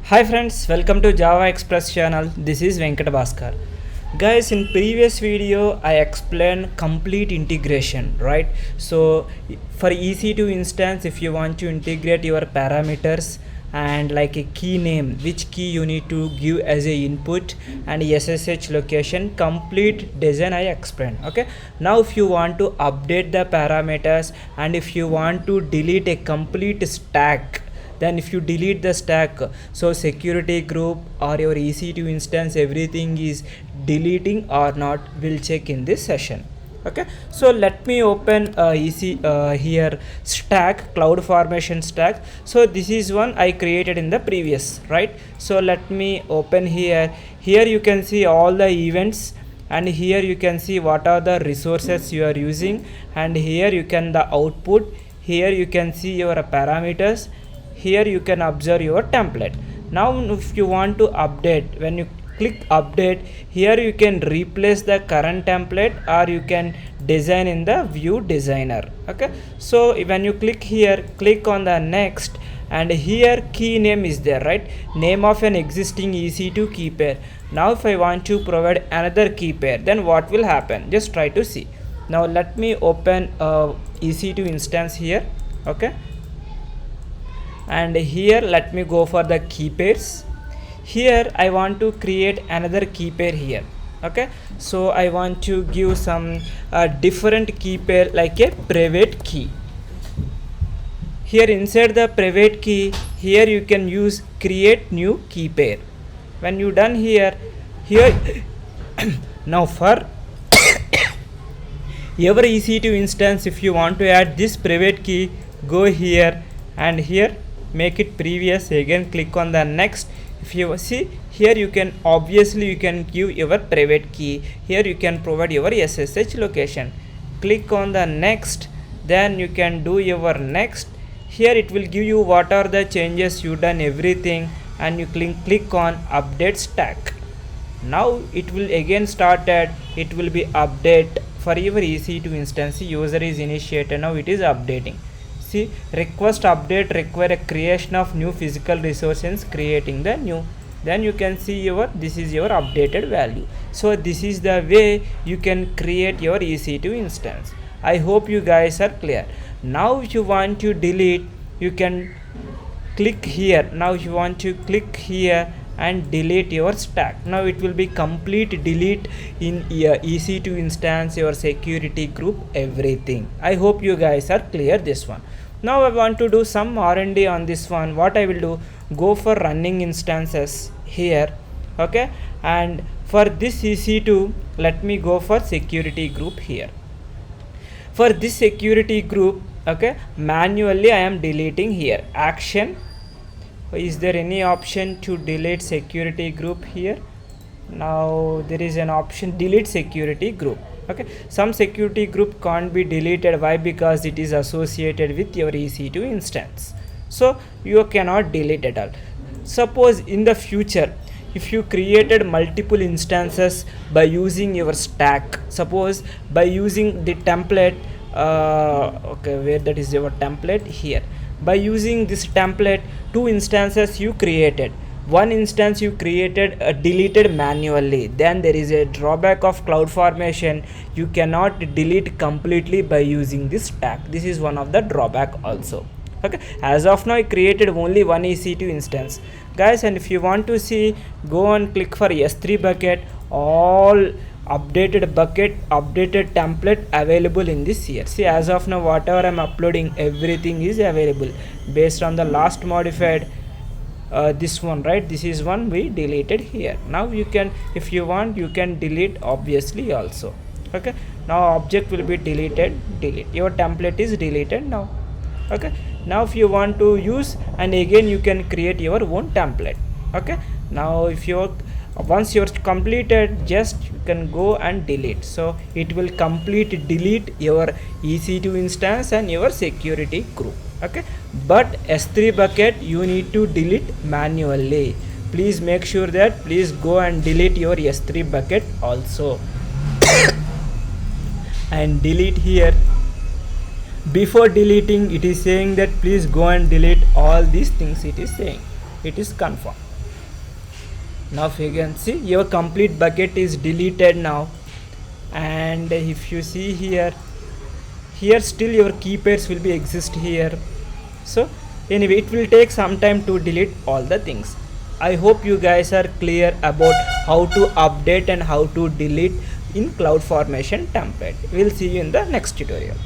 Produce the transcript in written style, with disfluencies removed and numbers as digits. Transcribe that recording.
Hi friends, welcome to Java Express channel. This is Venkat Bhaskar. Guys, in previous video I explained complete integration, right? So for EC2 instance, if you want to integrate your parameters and like a key name, which key you need to give as a input, and SSH location, complete design I explained. Okay, now if you want to update the parameters and if you want to delete a complete stack, then if you delete the stack, so security group or your EC2 instance, everything is deleting or not, we'll check in this session. Okay, so let me open here stack, CloudFormation stack. So this is one I created in the previous, right? So let me open here. Here you can see all the events, and here you can see what are the resources you are using, and here you can the output. Here you can see your parameters. Here you can observe your template. Now if you want to update, when you click update, here you can replace the current template or you can design in the view designer. Okay, so when you click here, click on the next, and here key name is there, right? Name of an existing EC2 key pair. Now if I want to provide another key pair, then what will happen? Just try to see. Now let me open EC2 instance here. Okay, and here let me go for the key pairs. Here I want to create another key pair here. Okay, so I want to give some different key pair like a private key. Here inside the private key, here you can use create new key pair. When you done here now for every EC2 instance, if you want to add this private key, go here and here make it previous, again click on the next. If you see here, you can obviously you can give your private key. Here you can provide your SSH location. Click on the next, then you can do your next. Here it will give you what are the changes you done, everything, and you click on update stack. Now it will again started, it will be update for your EC2 instance. User is initiated, now it is updating. See, request update require a creation of new physical resources, creating the new, then you can see your this is your updated value. So this is the way you can create your EC2 instance. I hope you guys are clear. Now if you want to delete, you can click here. Now if you want to click here and delete your stack, now it will be complete delete in your EC2 instance, your security group, everything. I hope you guys are clear this one. Now I want to do some R&D on this one. What I will do, go for running instances here. Okay, and for this EC2, let me go for security group here. For this security group, okay, manually I am deleting here. Action, is there any option to delete security group here? Now there is an option delete security group. Okay, some security group can't be deleted. Why? Because it is associated with your EC2 instance, so you cannot delete at all. Suppose in the future, if you created multiple instances by using your stack, suppose by using the template, okay, where that is your template here, by using this template, two instances you created, one instance you created deleted manually, then there is a drawback of CloudFormation. You cannot delete completely by using this stack. This is one of the drawback also. Okay, as of now I created only one EC2 instance, guys, and if you want to see, go and click for S3 bucket. All updated bucket, updated template available in this here. See, as of now whatever I'm uploading, everything is available based on the last modified. This one, right, this is one we deleted here. Now you can, if you want, you can delete obviously also. Okay, now object will be deleted, delete, your template is deleted now. Okay, now if you want to use, and again you can create your own template. Okay, now if you once you're completed, just you can go and delete. So it will complete delete your EC2 instance and your security group. Okay, but S3 bucket you need to delete manually. Please make sure that, please go and delete your S3 bucket also and delete here. Before deleting, it is saying that please go and delete all these things. It is saying, it is confirmed. Now you can see your complete bucket is deleted now. And if you see here, still your key pairs will be exist here. So anyway, it will take some time to delete all the things. I hope you guys are clear about how to update and how to delete in CloudFormation template. We'll see you in the next tutorial.